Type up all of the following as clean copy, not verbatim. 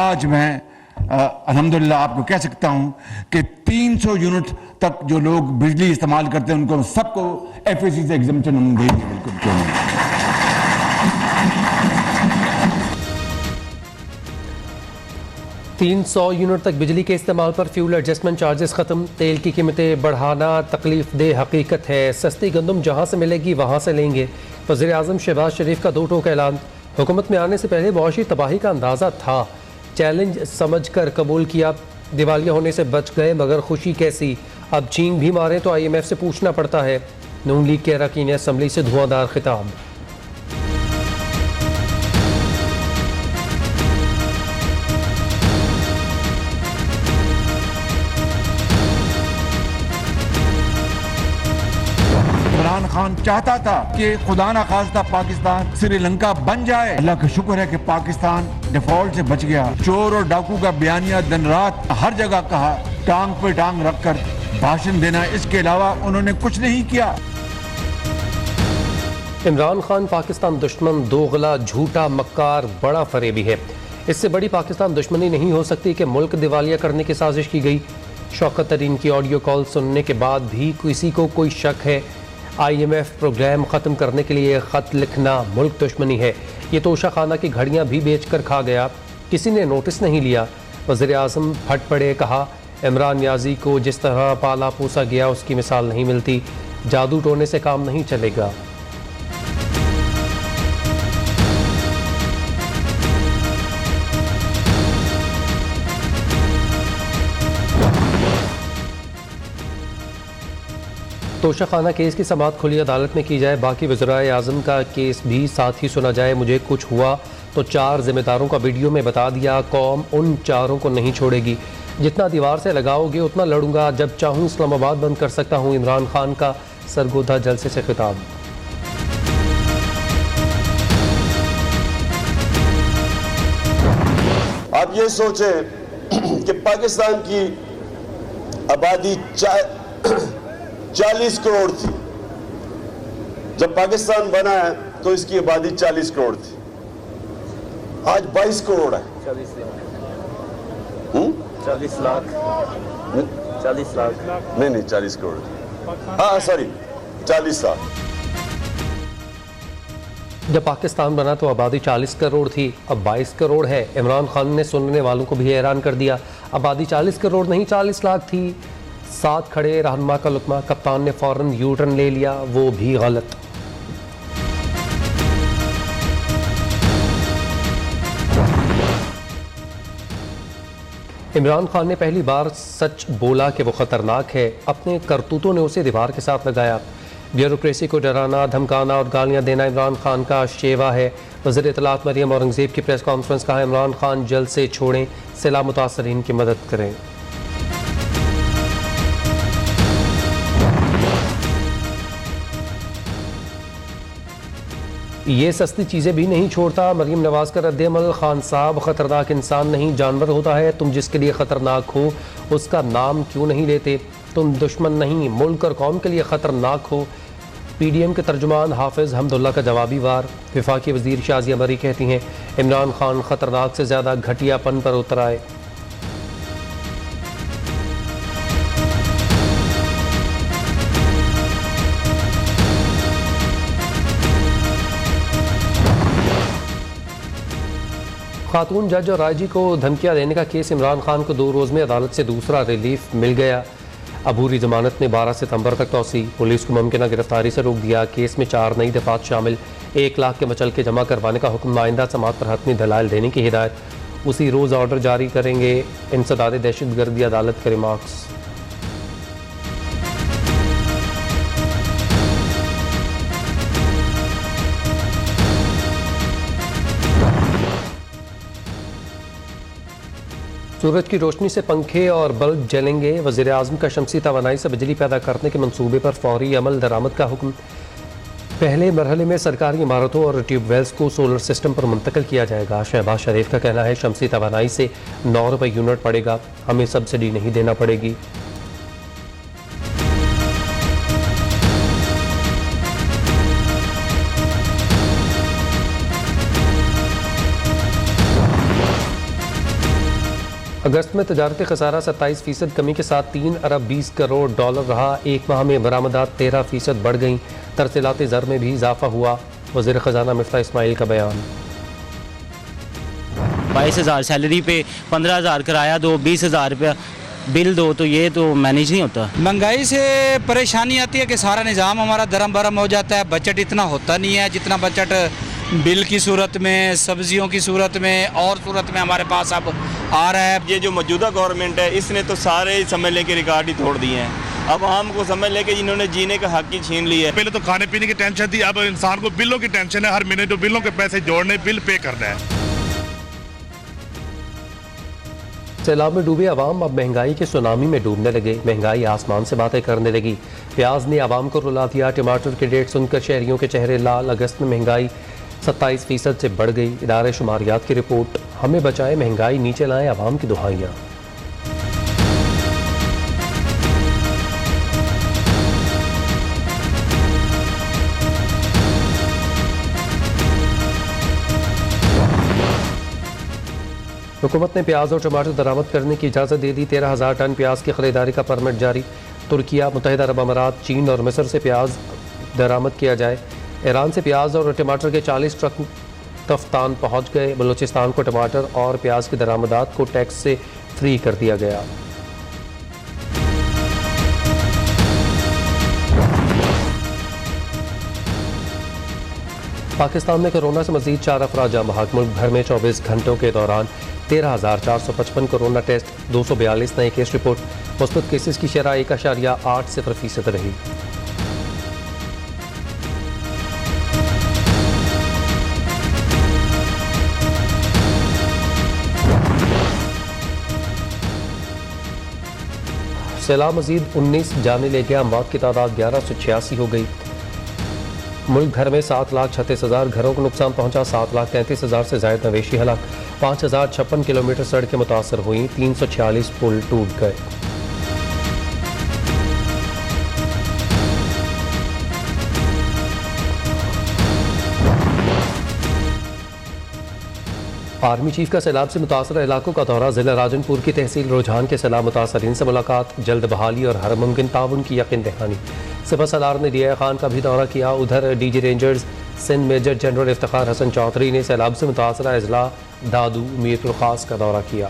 आज मैं अल्हम्दुलिल्लाह आपको कह सकता हूं कि 300 यूनिट तक जो लोग बिजली इस्तेमाल करते हैं उनको सबको FAC से एग्जम्पशन हम देंगे। बिल्कुल क्यों नहीं। 300 यूनिट तक बिजली के इस्तेमाल पर फ्यूल एडजस्टमेंट चार्जेस ख़त्म। तेल की कीमतें बढ़ाना तकलीफ दे हकीकत है। सस्ती गंदम जहाँ से मिलेगी वहाँ से लेंगे। वज़ीर आज़म शहबाज शरीफ का 2 टोक ऐलान। हुकूमत में आने से पहले मुआशी तबाही का अंदाज़ा था, चैलेंज समझ कर कबूल किया। दिवालिया होने से बच गए मगर खुशी कैसी। अब चीन भी मारे तो IMF से पूछना पड़ता है। नून लीग के अरकान असम्बली से धुआंधार खिताब। इमरान खान चाहता था कि खुदा ना खास्ता पाकिस्तान श्रीलंका बन जाए। अल्लाह का शुक्र है कि पाकिस्तान डिफॉल्ट से बच गया। चोर और डाकू का बयानिया दिन रात हर जगह कहा, टांग पे टांग रखकर भाषण देना, इसके अलावा उन्होंने कुछ नहीं किया। इमरान खान पाकिस्तान दुश्मन, दोगला, झूठा, मक्कार, बड़ा फरेबी है। इससे बड़ी पाकिस्तान दुश्मनी नहीं हो सकती कि मुल्क दिवालिया करने की साजिश की गई। शौकत तरीन की ऑडियो कॉल सुनने के बाद भी किसी को कोई शक है IMF प्रोग्राम ख़त्म करने के लिए ख़त लिखना मुल्क दुश्मनी है। ये तोशा खाना की घड़ियाँ भी बेच कर खा गया, किसी ने नोटिस नहीं लिया। वज़ीर आज़म फट पड़े, कहा इमरान नियाज़ी को जिस तरह पाला पोसा गया उसकी मिसाल नहीं मिलती। जादू टोने से काम नहीं चलेगा। तोशा खाना केस की समाअत खुली अदालत में की जाए, बाकी वज़ीर आज़म का केस भी साथ ही सुना जाए। मुझे कुछ हुआ तो 4 जिम्मेदारों का वीडियो में बता दिया, कौम उन 4 को नहीं छोड़ेगी। जितना दीवार से लगाओगे उतना लड़ूंगा, जब चाहूँ इस्लामाबाद बंद कर सकता हूँ। इमरान खान का सरगोधा जलसे से खिताब। आप ये सोचें कि पाकिस्तान की आबादी 40 करोड़ थी। जब पाकिस्तान बना है तो इसकी आबादी 40 करोड़ थी, आज 22 करोड़ है। 40 लाख 40 लाख नहीं 40 करोड़, हाँ सॉरी 40 लाख। जब पाकिस्तान बना तो आबादी 40 करोड़ थी, अब 22 करोड़ है। इमरान खान ने सुनने वालों को भी हैरान कर दिया। आबादी 40 करोड़ नहीं 40 लाख थी। साथ खड़े रहनुमा का लुकमा, कप्तान ने फौरन यू टर्न ले लिया, वो भी गलत। इमरान खान ने पहली बार सच बोला कि वो खतरनाक है। अपने करतूतों ने उसे दीवार के साथ लगाया। ब्यूरोक्रेसी को डराना, धमकाना और गालियां देना इमरान खान का शेवा है। वज़ीर इत्तलात मरियम औरंगज़ेब की प्रेस कॉन्फ्रेंस, कहा इमरान खान जल्द से छोड़ें, सैलाब मुतासरीन की मदद करें। ये सस्ती चीज़ें भी नहीं छोड़ता। मरीम नवाज का रद्द-ए-अमल, खान साहब खतरनाक इंसान नहीं जानवर होता है। तुम जिसके लिए खतरनाक हो उसका नाम क्यों नहीं लेते? तुम दुश्मन नहीं मुल्क और कौम के लिए खतरनाक हो। PDM के तर्जुमान हाफिज़ हमदुल्ला का जवाबी वार। वफाकी वज़ीर शाज़िया मरी कहती हैं इमरान खान खतरनाक से ज़्यादा घटियापन पर उतर आए। खातून जज और आईजी को धमकियां देने का केस, इमरान खान को 2 रोज़ में अदालत से दूसरा रिलीफ मिल गया। अबूरी जमानत में 12 सितंबर तक तौसी। पुलिस को मुमकिन गिरफ्तारी से रोक दिया। केस में 4 नई दफात शामिल। 1 लाख के मचल के जमा करवाने का हुक्म। आइंदा समात पर हतमी दलाइल देने की हिदायत। उसी रोज़ ऑर्डर जारी करेंगे। इंसदाद दहशतगर्दी अदालत के रिमार्क्स। सूरज की रोशनी से पंखे और बल्ब जलेंगे। वज़ीर आज़म का शमसी तवानाई से बिजली पैदा करने के मंसूबे पर फौरी अमल दरामद का हुक्म। पहले मरहले में सरकारी इमारतों और ट्यूबवेल्स को सोलर सिस्टम पर मुंतकिल किया जाएगा। शहबाज शरीफ का कहना है शमसी तवानाई से 9 रुपये यूनिट पड़ेगा, हमें सब्सिडी नहीं देना पड़ेगी। अगस्त में तजारती खसारा 27% कमी के साथ 3 अरब 20 करोड़ डॉलर रहा। एक माह में बरामदात 13% बढ़ गईं। तरसीलाती ज़र में भी इजाफा हुआ। वज़ीर ख़जाना मिफ्ताह इस्माइल का बयान। 22,000 सैलरी पे 15,000 किराया दो, 20,000 रुपया बिल दो, तो ये तो मैनेज नहीं होता। महंगाई से परेशानी आती है कि सारा निज़ाम हमारा दरम बरम हो जाता है। बजट इतना होता नहीं है जितना बजट बिल की सूरत में, सब्जियों की सूरत में और सूरत में हमारे पास अब आ रहा है। ये जो मौजूदा गवर्नमेंट है इसने तो सारे समझ लें कि रिकॉर्ड ही तोड़ दिए हैं। अब आम को समझ लें कि इन्होंने जीने का हक ही छीन लिया है। पहले तो खाने पीने की टेंशन थी, अब इंसान को बिलों की टेंशन है। हर महीने जो बिलों के पैसे जोड़ने, बिल पे करना है। सैलाब में डूबे अवाम अब महंगाई के सुनामी में डूबने लगे। महंगाई आसमान से बातें करने लगी। प्याज ने अवाम को रुला दिया। टमाटर के रेट सुनकर शहरियों के चेहरे लाल। अगस्त में महंगाई 27% से बढ़ गई। इदारे शुमारियात की रिपोर्ट। हमें बचाए, महंगाई नीचे लाएं, अवाम की दुहाइयाँ। हुकूमत ने प्याज और टमाटर दरामद करने की इजाज़त दे दी। 13,000 टन प्याज की खरीदारी का परमिट जारी। तुर्किया, मुत्तहिदा अरब अमारात, चीन और मिस्र से प्याज दरामद किया जाए। ईरान से प्याज और टमाटर के 40 ट्रक तफ्तान पहुँच गए। बलूचिस्तान को टमाटर और प्याज की दरामदात को टैक्स से फ्री कर दिया गया। पाकिस्तान में कोरोना से मजीद 4 अफराद जाँ बहक। मुल्क भर में 24 घंटों के दौरान 13,455 कोरोना टेस्ट, 242 नए केस रिपोर्ट। मुस्बत केसेस की शरह 1.80% रही। सैलाब मजीद 19 जाने ले गया। मौत की तादाद 1186 हो गई। मुल्क भर में 7,36,000 घरों को नुकसान पहुंचा। 7,33,000 से ज्यादा मवेशी हलाक। 5,056 किलोमीटर सड़कें मुतासर हुई। 346 पुल टूट गए। आर्मी चीफ का सैलाब से मुतासर इलाकों का दौरा। जिला राजनपुर की तहसील रुझान के सैलाब मुतासरीन से मुलाकात। जल्द बहाली और हर मुमकिन ताउन की यकीन दहानी। सिपह सलार ने डीआई खान का भी दौरा किया। उधर DG Rangers Sindh major general Iftikhar Hasan Chaudhry ने सैलाब से मुतासरा अजला दादू मीरपुर खास का दौरा किया।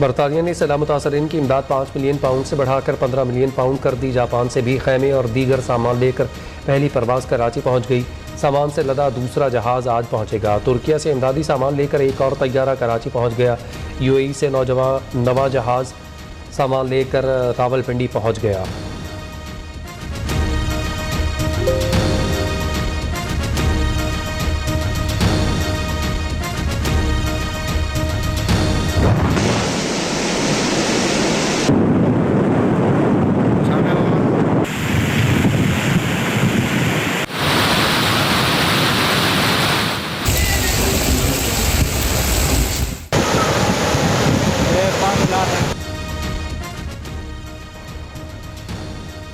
बरतानिया ने सैलाब मुतासरीन की इमदाद 5 मिलियन पाउंड से बढ़ाकर 15 मिलियन पाउंड कर दी। जापान से भी खैमे और दीगर सामान लेकर पहली परवाज कराची पहुंच गई। सामान से लदा दूसरा जहाज आज पहुंचेगा। तुर्किया से इमदादी सामान लेकर एक और तैयारा कराची पहुंच गया। यूएई से नवा जहाज सामान लेकर रावलपिंडी पहुंच गया।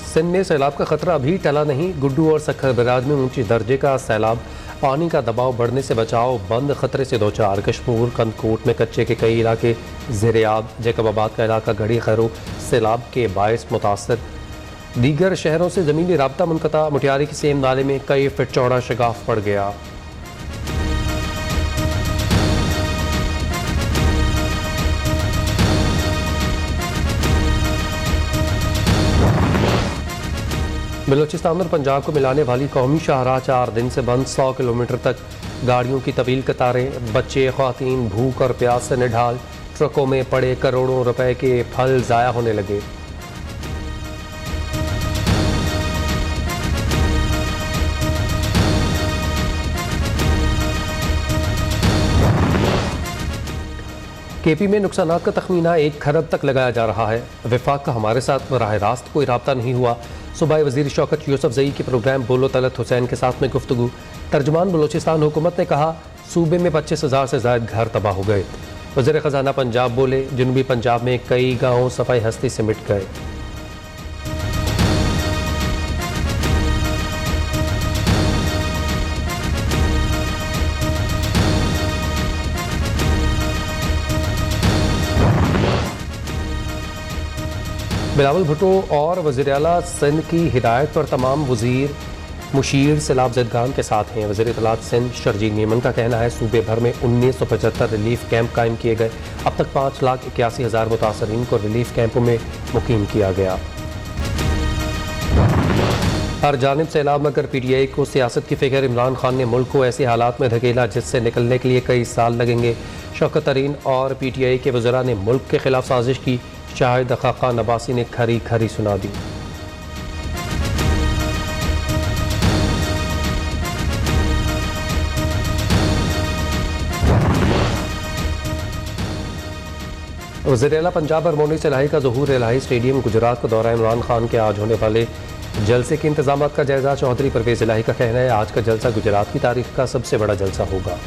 सिंध में सैलाब का खतरा अभी टला नहीं। गुड्डू और सखर बराज में ऊंचे दर्जे का सैलाब। पानी का दबाव बढ़ने से बचाव। बंद खतरे से 2-4। कश्मीर कंदकोट में कच्चे के कई इलाके ज़ेर-ए-आब। जैकबाबाद का इलाका घड़ी खैरो सैलाब के बायस मुतासर। दीगर शहरों से ज़मीनी राब्ता मुनक़ता। मुटियारी के सेम नाले में कई फीट चौड़ा शगाफ पड़ गया। बलूचिस्तान और पंजाब को मिलाने वाली कौमी शाहराह 4 दिन से बंद। 100 किलोमीटर तक गाड़ियों की तवील कतारें। बच्चे, ख्वातीन भूख और प्यास से निढाल। ट्रकों में पड़े करोड़ों रुपए के फल ज़ाया होने लगे। केपी में नुकसानात का तखमीना 1 खरब तक लगाया जा रहा है। वफाक का हमारे साथ बराह रास्त कोई राब्ता नहीं हुआ। सूबाई वज़ीर शौकत यूसुफजई के प्रोग्राम बोलो तलत हुसैन के साथ में गुफ्तगू। तर्जुमान बलूचिस्तान हुकूमत ने कहा सूबे में 25,000 से ज़ायद घर तबाह हो गए। वज़ीर ख़जाना पंजाब बोले जनूबी पंजाब में कई गाँव सफाई हस्ती से मिट गए। बिलावल भुट्टो और वज़ीर आला सिंध की हिदायत पर तमाम वज़ीर मुशीर सैलाब ज़दगान के साथ हैं। वज़ीर इत्तलात सिंध शरजील मीमन का कहना है सूबे भर में 1975 रिलीफ कैंप कायम किए गए। अब तक 5,81,000 मुतासरीन को रिलीफ कैंपों में मुकीम किया गया। हर जानिब सैलाब में कर PTI को सियासत की फ़िक्र। इमरान खान ने मुल्क को ऐसे हालात में धकेला जिससे निकलने के लिए कई साल लगेंगे। शौकत तरीन और PTI के वज़रा ने मुल्क के खिलाफ साजिश की। शाहिद खाकान अब्बासी ने खरी खरी सुना दी। वज़ीर आला पंजाब हारमोनियस इलाही का ज़हूर इलाही स्टेडियम गुजरात का दौरा। इमरान खान के आज होने वाले जलसे के इंतजामात का जायजा। चौधरी परवेज़ इलाही का कहना है आज का जलसा गुजरात की तारीख का सबसे बड़ा जलसा होगा।